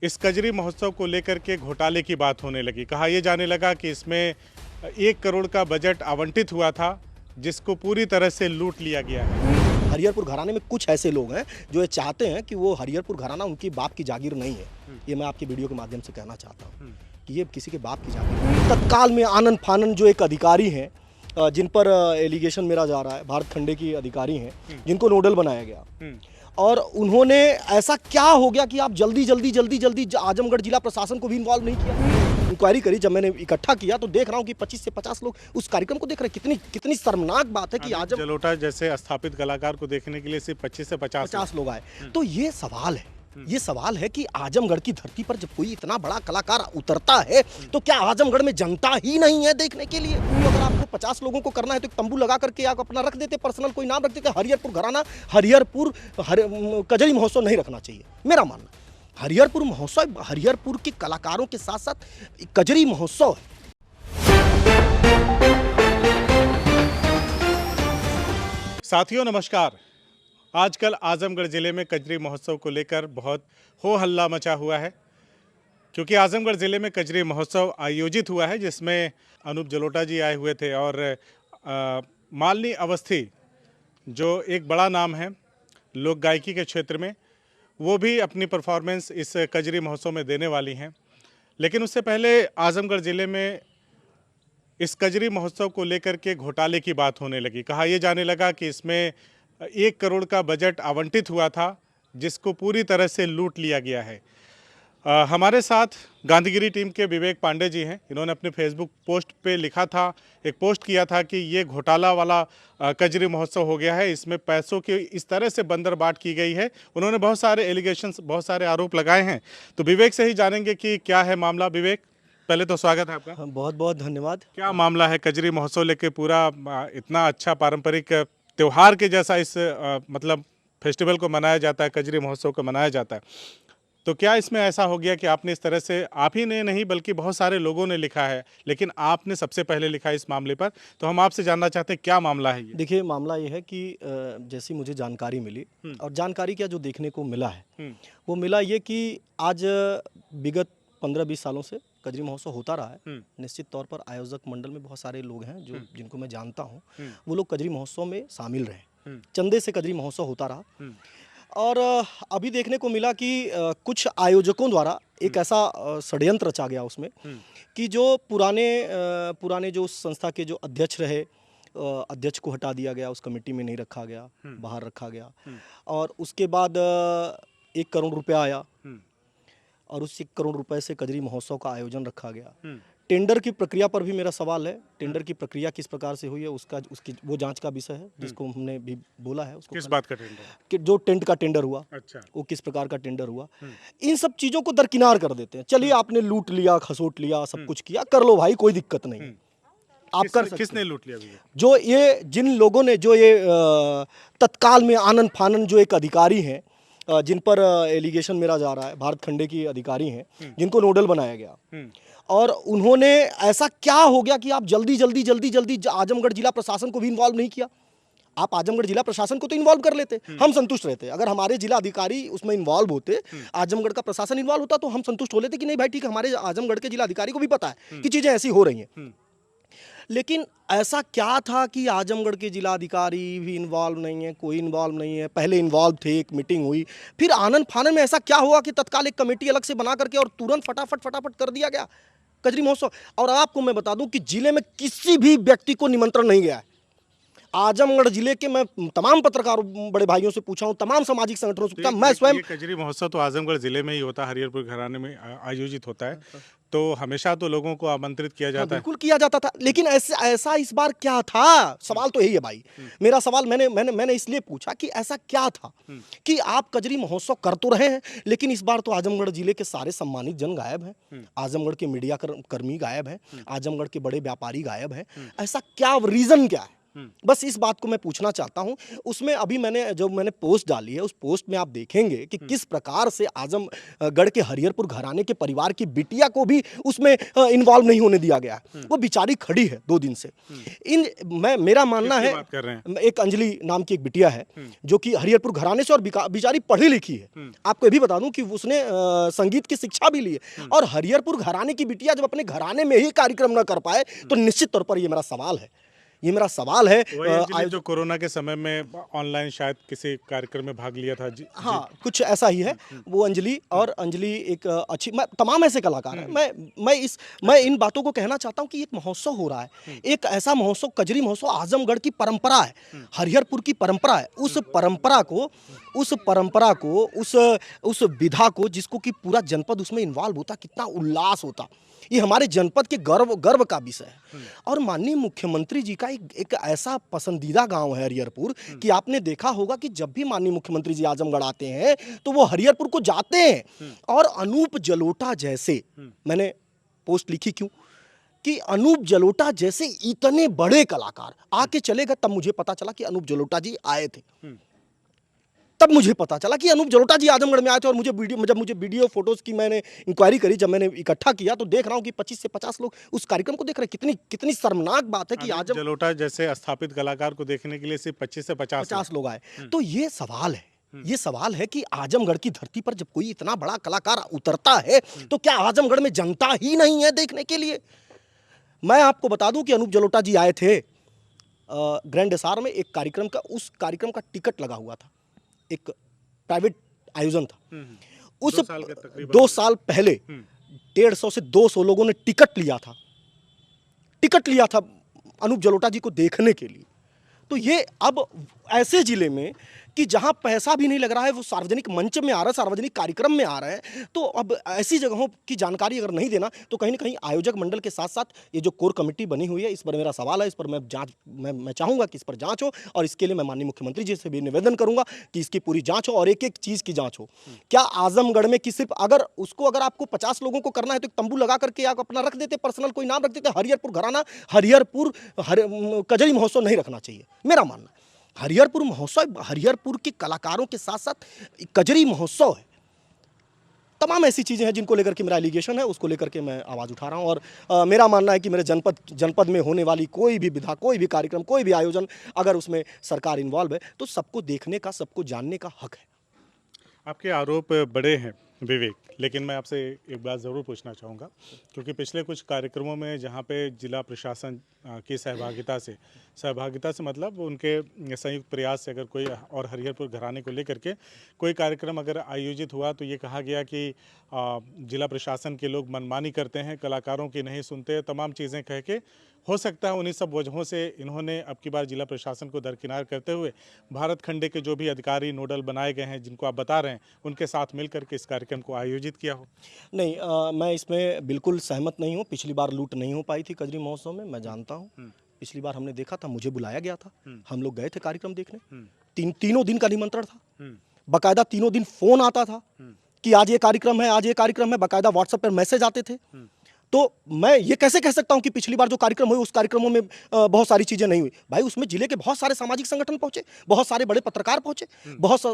इस कजरी महोत्सव को लेकर के घोटाले की बात होने लगी। कहा यह जाने लगा कि इसमें 1 करोड़ का बजट आवंटित हुआ था, जिसको पूरी तरह से लूट लिया गया है। हरिहरपुर घराने में कुछ ऐसे लोग हैं जो ये चाहते हैं कि वो हरिहरपुर घराना उनकी बाप की जागीर नहीं है। ये मैं आपकी वीडियो के माध्यम से कहना चाहता हूँ कि ये किसी के बाप की जागीर नहीं है। तत्काल में आनंद फानन जो एक अधिकारी हैं, जिन पर एलिगेशन मेरा जा रहा है, भारत खंडे की अधिकारी हैं, जिनको नोडल बनाया गया, और उन्होंने ऐसा क्या हो गया कि आप जल्दी आजमगढ़ जिला प्रशासन को भी इन्वॉल्व नहीं किया। इंक्वायरी करी, जब मैंने इकट्ठा किया तो देख रहा हूँ कि 25 से 50 लोग उस कार्यक्रम को देख रहे हैं। कितनी शर्मनाक बात है कि आजम जलोटा जैसे स्थापित कलाकार को देखने के लिए सिर्फ 25 से 50 लोग आए। तो ये सवाल है कि आजमगढ़ की धरती पर जब कोई इतना बड़ा कलाकार उतरता है तो क्या आजमगढ़ में जनता ही नहीं है देखने के लिए? तो अगर आपको 50 लोगों को करना है तो एक तंबू लगा करके आप अपना रख देते, पर्सनल कोई नाम रख देते, हरिहरपुर घराना, कजरी महोत्सव नहीं रखना चाहिए। मेरा मानना हरिहरपुर महोत्सव हरिहरपुर के कलाकारों के साथ साथ कजरी महोत्सव है। साथियों नमस्कार। आजकल आजमगढ़ ज़िले में कजरी महोत्सव को लेकर बहुत हो हल्ला मचा हुआ है, क्योंकि आजमगढ़ ज़िले में कजरी महोत्सव आयोजित हुआ है, जिसमें अनूप जलोटा जी आए हुए थे और मालिनी अवस्थी जो एक बड़ा नाम है लोक गायकी के क्षेत्र में, वो भी अपनी परफॉर्मेंस इस कजरी महोत्सव में देने वाली हैं। लेकिन उससे पहले आजमगढ़ ज़िले में इस कजरी महोत्सव को लेकर के घोटाले की बात होने लगी। कहा यह जाने लगा कि इसमें 1 करोड़ का बजट आवंटित हुआ था, जिसको पूरी तरह से लूट लिया गया है। हमारे साथ गांधीगिरी टीम के विवेक पांडे जी हैं। इन्होंने अपने फेसबुक पोस्ट पे लिखा था, एक पोस्ट किया था कि ये घोटाला वाला कजरी महोत्सव हो गया है, इसमें पैसों की इस तरह से बंदरबाट की गई है। उन्होंने बहुत सारे एलिगेशंस, बहुत सारे आरोप लगाए हैं। तो विवेक से ही जानेंगे कि क्या है मामला। विवेक, पहले तो स्वागत है आपका। बहुत बहुत धन्यवाद। क्या मामला है कजरी महोत्सव लेके? पूरा इतना अच्छा पारंपरिक त्यौहार के जैसा इस मतलब फेस्टिवल को मनाया जाता है, कजरी महोत्सव को मनाया जाता है, तो क्या इसमें ऐसा हो गया कि आपने इस तरह से, आप ही ने नहीं बल्कि बहुत सारे लोगों ने लिखा है, लेकिन आपने सबसे पहले लिखा इस मामले पर, तो हम आपसे जानना चाहते हैं क्या मामला है ये? देखिए, मामला ये है कि जैसी मुझे जानकारी मिली, और जानकारी क्या जो देखने को मिला है वो मिला ये कि आज विगत 15-20 सालों से कजरी महोत्सव होता रहा है। निश्चित तौर पर आयोजक मंडल में बहुत सारे लोग हैं जो जिनको मैं जानता हूँ, वो लोग कजरी महोत्सव में शामिल रहे। चंदे से कजरी महोत्सव होता रहा, और अभी देखने को मिला कि कुछ आयोजकों द्वारा एक ऐसा षड्यंत्र रचा गया उसमें कि जो पुराने जो उस संस्था के जो अध्यक्ष रहे, अध्यक्ष को हटा दिया गया, उस कमेटी में नहीं रखा गया, बाहर रखा गया, और उसके बाद 1 करोड़ रुपया आया, और उस 1 करोड़ रुपए से कजरी महोत्सव का आयोजन रखा गया। टेंडर की प्रक्रिया पर भी मेरा सवाल है। टेंडर की प्रक्रिया किस प्रकार से हुई है, उसकी वो जांच का विषय है, जिसको हमने भी बोला है। उसको किस बात का टेंडर? कि जो टेंट का टेंडर हुआ, अच्छा, वो किस प्रकार का टेंडर हुआ, इन सब चीज़ों को दरकिनार कर देते हैं। चलिए, आपने लूट लिया, खसोट लिया, सब कुछ किया, कर लो भाई, कोई दिक्कत नहीं, आप कर सकते। किसने लूट लिया भैया? जो ये जिन लोगों ने, जो ये तत्काल में आनंद फानन जो एक अधिकारी हैं, जिन पर एलिगेशन मेरा जा रहा है, भारत खंडे की अधिकारी हैं, जिनको नोडल बनाया गया, और उन्होंने ऐसा क्या हो गया कि आप जल्दी आजमगढ़ जिला प्रशासन को भी इन्वॉल्व नहीं किया। आप आजमगढ़ जिला प्रशासन को तो इन्वॉल्व कर लेते, हम संतुष्ट रहते। अगर हमारे जिला अधिकारी उसमें इन्वॉल्व होते, आजमगढ़ का प्रशासन इन्वॉल्व होता, तो हम संतुष्ट हो लेते कि नहीं भाई ठीक है, हमारे आजमगढ़ के जिला अधिकारी को भी पता है कि चीज़ें ऐसी हो रही हैं। लेकिन ऐसा क्या था कि आजमगढ़ के जिलाधिकारी भी इन्वॉल्व नहीं है, कोई इन्वॉल्व नहीं है। पहले इन्वॉल्व थे, एक मीटिंग हुई, फिर आनंद फानन में ऐसा क्या हुआ कि तत्काल एक कमेटी अलग से बना करके और तुरंत फटाफट कर दिया गया कजरी महोत्सव। और आपको मैं बता दूं कि जिले में किसी भी व्यक्ति को निमंत्रण नहीं गया है। आजमगढ़ जिले के मैं तमाम पत्रकारों, बड़े भाइयों से पूछा हूं, तमाम सामाजिक संगठनों से पूछा, मैं स्वयं। कजरी महोत्सव तो आजमगढ़ जिले में ही होता है, हरिहरपुर घराने में आयोजित होता है, तो हमेशा तो लोगों को आमंत्रित किया जाता है। बिल्कुल किया जाता था, लेकिन ऐसा इस बार क्या था? सवाल तो यही है भाई। मेरा सवाल मैंने इसलिए पूछा कि ऐसा क्या था कि आप कजरी महोत्सव कर तो रहे हैं, लेकिन इस बार तो आजमगढ़ जिले के सारे सम्मानित जन गायब हैं, आजमगढ़ के मीडिया कर्मी गायब हैं, आजमगढ़ के बड़े व्यापारी गायब हैं। ऐसा क्या रीजन क्या है? बस इस बात को मैं पूछना चाहता हूं। उसमें अभी मैंने पोस्ट डाली है, उस पोस्ट में आप देखेंगे कि किस प्रकार से आजमगढ़ के हरिहरपुर घराने के परिवार की बिटिया को भी उसमें इन्वॉल्व नहीं होने दिया गया। वो बेचारी खड़ी है 2 दिन से। मेरा मानना है, बात कर रहे हैं? एक अंजलि नाम की एक बिटिया है जो कि हरिहरपुर घराने से और बेचारी पढ़ी लिखी है। आपको ये भी बता दूं कि उसने संगीत की शिक्षा भी ली है। और हरिहरपुर घराने की बिटिया जब अपने घराने में ही कार्यक्रम न कर पाए तो निश्चित तौर पर ये मेरा सवाल है। जो कोरोना के समय में ऑनलाइन शायद किसी कार्यक्रम में भाग लिया था हाँ, कुछ ऐसा ही है। वो अंजलि एक अच्छी, तमाम ऐसे कलाकार हैं। मैं इन बातों को कहना चाहता हूं कि एक महोत्सव हो रहा है, एक ऐसा महोत्सव, कजरी महोत्सव आजमगढ़ की परंपरा है, हरिहरपुर की परंपरा है। उस परंपरा को उस विधा को, जिसको कि पूरा जनपद उसमें इन्वॉल्व होता, कितना उल्लास होता। ये हमारे जनपद के गर्व का विषय है। और माननीय मुख्यमंत्री जी का एक ऐसा पसंदीदा गांव है हरिहरपुर कि आपने देखा होगा कि जब भी माननीय मुख्यमंत्री जी आजमगढ़ आते हैं तो वो हरिहरपुर को जाते हैं। और अनूप जलोटा जैसे, मैंने पोस्ट लिखी क्यों कि अनूप जलोटा जैसे इतने बड़े कलाकार आके चले गए, तब मुझे पता चला कि अनूप जलोटा जी आए थे। तब मुझे पता चला कि अनूप जलोटा जी आजमगढ़ में आए थे। और जब मुझे वीडियो फोटोज की मैंने इंक्वायरी करी, जब मैंने इकट्ठा किया तो देख रहा हूं कि 25 से 50 लोग उस कार्यक्रम को देख रहे हैं। कितनी शर्मनाक बात है कि अनूप जलोटा जैसे स्थापित कलाकार को देखने के लिए सिर्फ 25 से 50 लोग आए। तो ये सवाल है कि आजमगढ़ की धरती पर जब कोई इतना बड़ा कलाकार उतरता है तो क्या आजमगढ़ में जनता ही नहीं है देखने के लिए? मैं आपको बता दूं कि अनूप जलोटा जी आए थे ग्रैंड एसार में, एक कार्यक्रम का, उस कार्यक्रम का टिकट लगा हुआ था, एक प्राइवेट आयोजन था। उस 2 साल पहले 150 से 200 लोगों ने टिकट लिया था अनूप जलोटा जी को देखने के लिए। तो ये अब ऐसे जिले में कि जहां पैसा भी नहीं लग रहा है, वो सार्वजनिक मंच में आ रहा है, सार्वजनिक कार्यक्रम में आ रहा है, तो अब ऐसी जगहों की जानकारी अगर नहीं देना तो कहीं ना कहीं आयोजक मंडल के साथ साथ ये जो कोर कमेटी बनी हुई है, इस पर मेरा सवाल है। इस पर मैं चाहूंगा कि इस पर जांच हो, और इसके लिए मैं माननीय मुख्यमंत्री जी से भी निवेदन करूंगा कि इसकी पूरी जांच हो और एक एक चीज की जांच हो। क्या आजमगढ़ में कि सिर्फ अगर आपको 50 लोगों को करना है तो एक तंबू लगा करके आप अपना रख देते, पर्सनल कोई नाम रख देते, हरिहरपुर घराना, हरिहरपुर कजरी महोत्सव नहीं रखना चाहिए, मेरा मानना। हरिहरपुर महोत्सव हरिहरपुर के कलाकारों के साथ साथ कजरी महोत्सव है। तमाम ऐसी चीजें हैं जिनको लेकर के मेरा एलिगेशन है, उसको लेकर के मैं आवाज उठा रहा हूं। और मेरा मानना है कि मेरे जनपद में होने वाली कोई भी विधा, कोई भी कार्यक्रम, कोई भी आयोजन, अगर उसमें सरकार इन्वॉल्व है तो सबको देखने का, सबको जानने का हक है। आपके आरोप बड़े हैं विवेक, लेकिन मैं आपसे एक बात ज़रूर पूछना चाहूँगा, क्योंकि पिछले कुछ कार्यक्रमों में जहाँ पे जिला प्रशासन की सहभागिता से मतलब उनके संयुक्त प्रयास से अगर कोई, और हरिहरपुर घराने को लेकर के कोई कार्यक्रम अगर आयोजित हुआ तो ये कहा गया कि जिला प्रशासन के लोग मनमानी करते हैं, कलाकारों की नहीं सुनते, तमाम चीज़ें कह के, हो सकता है उन्हीं सब वजहों से इन्होंने अब की बार जिला प्रशासन को दरकिनार करते हुए भारत खंडे के जो भी अधिकारी नोडल बनाए गए हैं, जिनको आप बता रहे हैं, उनके साथ मिलकर के इस कार्यक्रम को आयोजित किया हो। नहीं, मैं इसमें बिल्कुल सहमत नहीं हूँ। पिछली बार लूट नहीं हो पाई थी कजरी महोत्सव में, मैं जानता हूँ। पिछली बार हमने देखा था, मुझे बुलाया गया था, हम लोग गए थे कार्यक्रम देखने। तीनों दिन का निमंत्रण था, बाकायदा तीनों दिन फोन आता था कि आज ये कार्यक्रम है, आज ये कार्यक्रम है, बाकायदा व्हाट्सएप पर मैसेज आते थे। तो मैं ये कैसे कह सकता हूं कि पिछली बार जो कार्यक्रम हुए उस कार्यक्रमों में बहुत सारी चीजें नहीं हुई? भाई, उसमें जिले के बहुत सारे सामाजिक संगठन पहुंचे, बहुत सारे बड़े पत्रकार पहुंचे,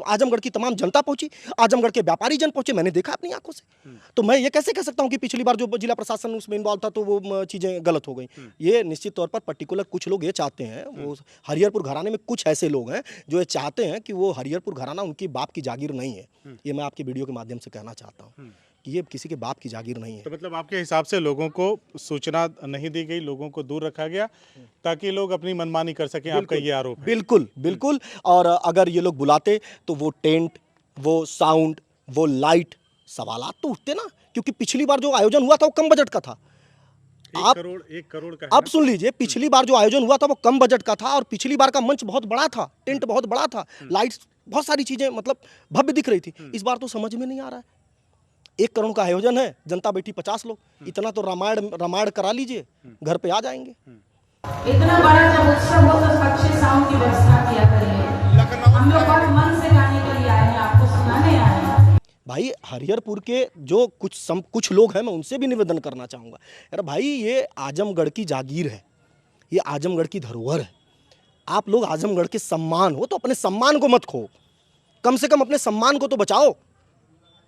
आजमगढ़ की तमाम जनता पहुंची, आजमगढ़ के व्यापारी जन पहुंचे, मैंने देखा अपनी आंखों से। तो मैं ये कैसे कह सकता हूं कि पिछली बार जो जिला प्रशासन उसमें इन्वॉल्व था तो वो चीजें गलत हो गई? ये निश्चित तौर पर पर्टिकुलर कुछ लोग ये चाहते हैं, वो हरिहरपुर घराने में कुछ ऐसे लोग हैं जो ये चाहते हैं कि वो हरिहरपुर घराना उनकी बाप की जागीर नहीं है। ये मैं आपकी वीडियो के माध्यम से कहना चाहता हूँ कि ये किसी के बाप की जागीर नहीं है। तो मतलब आपके हिसाब से लोगों को सूचना नहीं दी गई, लोगों को दूर रखा गया ताकि लोग अपनी मनमानी कर सकें, आपका ये आरोप है? बिल्कुल। और अगर ये लोग बुलाते तो वो टेंट, वो साउंड, वो लाइट, सवालात तो उठते ना, क्योंकि पिछली बार जो आयोजन हुआ था वो कम बजट का था। 1 करोड़ का है। अब सुन लीजिए, पिछली बार जो आयोजन हुआ था वो कम बजट का था, और पिछली बार का मंच बहुत बड़ा था, टेंट बहुत बड़ा था, लाइट्स, बहुत सारी चीजें मतलब भव्य दिख रही थी। इस बार तो समझ में नहीं आ रहा है। 1 करोड़ का आयोजन है, जनता बैठी 50 लोग, इतना तो रामायण करा लीजिए, घर पे आ जाएंगे। इतना बड़ा जब उत्सव हो तो अच्छे साउंड की व्यवस्था किया करिए। हम लोग बहुत मन से गाने के लिए आए हैं, आपको सुनाने आए हैं। भाई, हरिहरपुर के जो कुछ लोग हैं, मैं उनसे भी निवेदन करना चाहूँगा, यार भाई, ये आजमगढ़ की जागीर है, ये आजमगढ़ की धरोहर है। आप लोग आजमगढ़ के सम्मान हो तो अपने सम्मान को मत खो, कम से कम अपने सम्मान को तो बचाओ।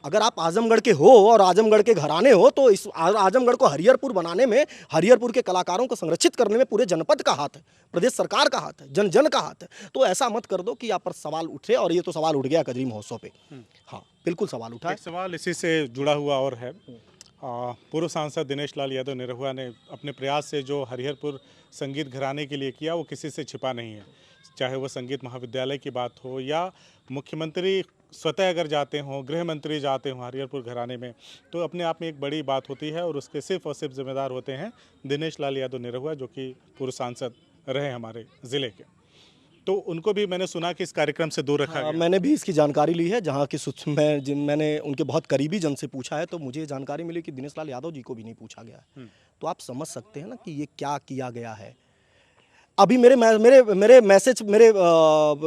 अगर आप आजमगढ़ के हो और आजमगढ़ के घराने हो तो इस आजमगढ़ को हरिहरपुर बनाने में, हरिहरपुर के कलाकारों को संरक्षित करने में पूरे जनपद का हाथ है, प्रदेश सरकार का हाथ है, जन जन का हाथ है। तो ऐसा मत कर दो कि यहाँ पर सवाल उठे, और ये तो सवाल उठ गया कजरी महोत्सव पे। हाँ बिल्कुल सवाल उठा है। एक सवाल इसी से जुड़ा हुआ और है, पूर्व सांसद दिनेश लाल यादव निरहुआ ने अपने प्रयास से जो हरिहरपुर संगीत घराने के लिए किया वो किसी से छिपा नहीं है। चाहे वो संगीत महाविद्यालय की बात हो या मुख्यमंत्री स्वतः अगर जाते हों, गृह मंत्री जाते हों हरिहरपुर घराने में, तो अपने आप में एक बड़ी बात होती है। और उसके सिर्फ और सिर्फ जिम्मेदार होते हैं दिनेश लाल यादव निरहुआ, जो कि पूर्व सांसद रहे हमारे ज़िले के। तो उनको भी मैंने सुना कि इस कार्यक्रम से दूर रखा गया। मैंने भी इसकी जानकारी ली है, जहाँ की मैंने उनके बहुत करीबी जन से पूछा है, तो मुझे जानकारी मिली कि दिनेश लाल यादव जी को भी नहीं पूछा गया है। तो आप समझ सकते हैं ना कि ये क्या किया गया है। अभी मेरे मैसेज, मेरे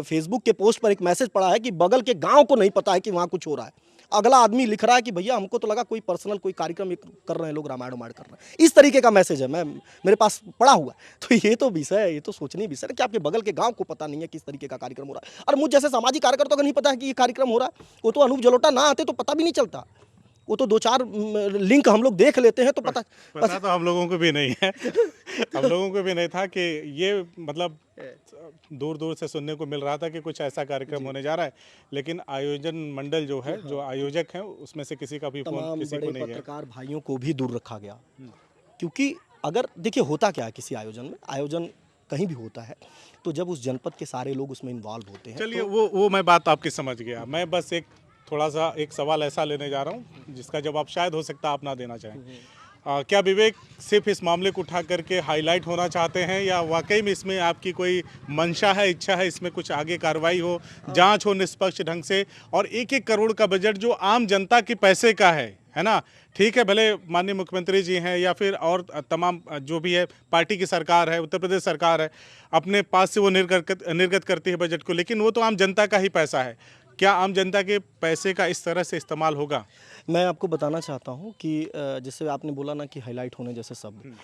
फेसबुक के पोस्ट पर एक मैसेज पड़ा है कि बगल के गांव को नहीं पता है कि वहाँ कुछ हो रहा है। अगला आदमी लिख रहा है कि भैया हमको तो लगा कोई पर्सनल कोई कार्यक्रम कर रहे हैं लोग, रामायण वामायण कर रहे हैं, इस तरीके का मैसेज है मेरे पास पड़ा हुआ है। तो ये तो विषय है, ये तो सोचनीय विषय है कि आपके बगल के गांव को पता नहीं है किस तरीके का कार्यक्रम हो रहा है। और मुझ जैसे सामाजिक कार्यकर्ता को नहीं पता है कि ये कार्यक्रम हो रहा है। वो तो अनूप जलोटा ना आते तो पता भी नहीं चलता, वो तो 2-4 लिंक हम लोग देख लेते हैं तो पता तो हम लोगों को भी नहीं है। हम लोगों को भी नहीं था कि ये मतलब दूर दूर से सुनने को मिल रहा था कि कुछ ऐसा कार्यक्रम होने जा रहा है, लेकिन आयोजन मंडल जो है, जो आयोजक हैं, उसमें से किसी का भी फोन किसी को नहीं गया। पत्रकार भाइयों को भी दूर रखा गया, क्योंकि अगर देखिए होता क्या है किसी आयोजन में, आयोजन कहीं भी होता है तो जब उस जनपद के सारे लोग उसमें इन्वॉल्व होते हैं। चलिए वो मैं बात आपकी समझ गया। मैं बस थोड़ा सा एक सवाल ऐसा लेने जा रहा हूँ जिसका जवाब शायद हो सकता है आप ना देना चाहें। क्या विवेक सिर्फ इस मामले को उठा करके हाईलाइट होना चाहते हैं, या वाकई में इसमें आपकी कोई मंशा है, इच्छा है, इसमें कुछ आगे कार्रवाई हो, जांच हो निष्पक्ष ढंग से? और 1-1 करोड़ का बजट जो आम जनता के पैसे का है ना, ठीक है, भले माननीय मुख्यमंत्री जी हैं या फिर और तमाम जो भी है पार्टी की सरकार है, उत्तर प्रदेश सरकार है, अपने पास से वो निर्गत करती है बजट को, लेकिन वो तो आम जनता का ही पैसा है। क्या आम जनता के पैसे का इस तरह से इस्तेमाल होगा? मैं आपको बताना चाहता हूं कि जैसे आपने बोला ना कि हाईलाइट होने जैसे शब्द,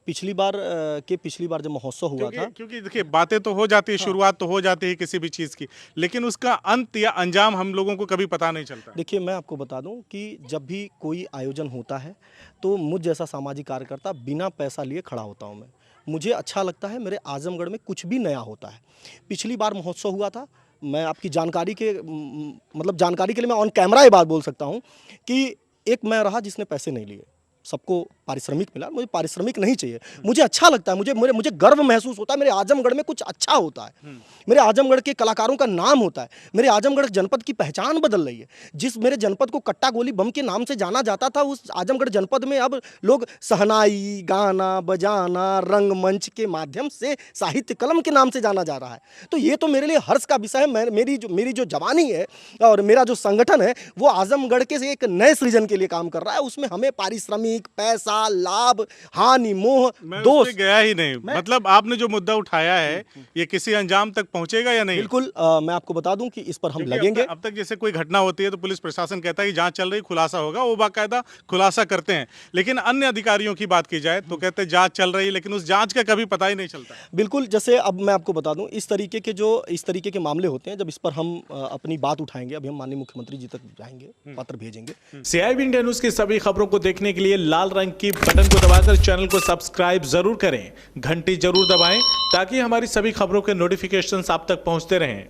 पिछली बार जब महोत्सव हुआ था, क्योंकि देखिए बातें तो हो जाती है, शुरुआत तो हो जाती है किसी भी चीज़ की, लेकिन उसका अंत या अंजाम हम लोगों को कभी पता नहीं चलता। देखिए मैं आपको बता दूं कि जब भी कोई आयोजन होता है तो मुझ जैसा सामाजिक कार्यकर्ता बिना पैसा लिए खड़ा होता हूँ। मुझे अच्छा लगता है मेरे आजमगढ़ में कुछ भी नया होता है। पिछली बार महोत्सव हुआ था, मैं आपकी जानकारी के लिए मैं ऑन कैमरा ये बात बोल सकता हूँ कि एक मैं रहा जिसने पैसे नहीं लिए, सबको पारिश्रमिक मिला, मुझे पारिश्रमिक नहीं चाहिए। मुझे अच्छा लगता है, मुझे गर्व महसूस होता है, मेरे आजमगढ़ में कुछ अच्छा होता है, मेरे आजमगढ़ के कलाकारों का नाम होता है, मेरे आजमगढ़ जनपद की पहचान बदल रही है। जिस मेरे जनपद को कट्टा गोली बम के नाम से जाना जाता था, उस आजमगढ़ जनपद में अब लोग सहनाई, गाना बजाना, रंगमंच के माध्यम से साहित्य कलम के नाम से जाना जा रहा है। तो ये तो मेरे लिए हर्ष का विषय है। मेरी जो जवानी है और मेरा जो संगठन है वो आजमगढ़ के एक नए सृजन के लिए काम कर रहा है। उसमें हमें पारिश्रमिक, पैसा, लाभ, हानि, मोह, दोष गया ही नहीं। मतलब आपने जो मुद्दा उठाया है ये किसी अंजाम तक पहुंचेगा या नहीं? बिल्कुल मैं आपको बता दूं कि इस पर हम लगेंगे। अब तक जैसे कोई घटना होती है तो पुलिस प्रशासन कहता है कि जांच चल रही, खुलासा होगा, वो बाकायदा खुलासा करते हैं। लेकिन अन्य अधिकारियों की बात की जाए तो कहते हैं जांच चल रही, लेकिन उस जांच का कभी पता ही नहीं चलता। बिल्कुल, जैसे अब मैं आपको बता दूं इस तरीके के मामले होते हैं, जब इस पर हम अपनी बात उठाएंगे, अभी हम माननीय मुख्यमंत्री जी तक जाएंगे, पत्र भेजेंगे। CIB इंडिया न्यूज की सभी खबरों को देखने के लिए लाल रंग की बटन को दबाकर चैनल को सब्सक्राइब जरूर करें, घंटी जरूर दबाएं ताकि हमारी सभी खबरों के नोटिफिकेशंस आप तक पहुंचते रहें।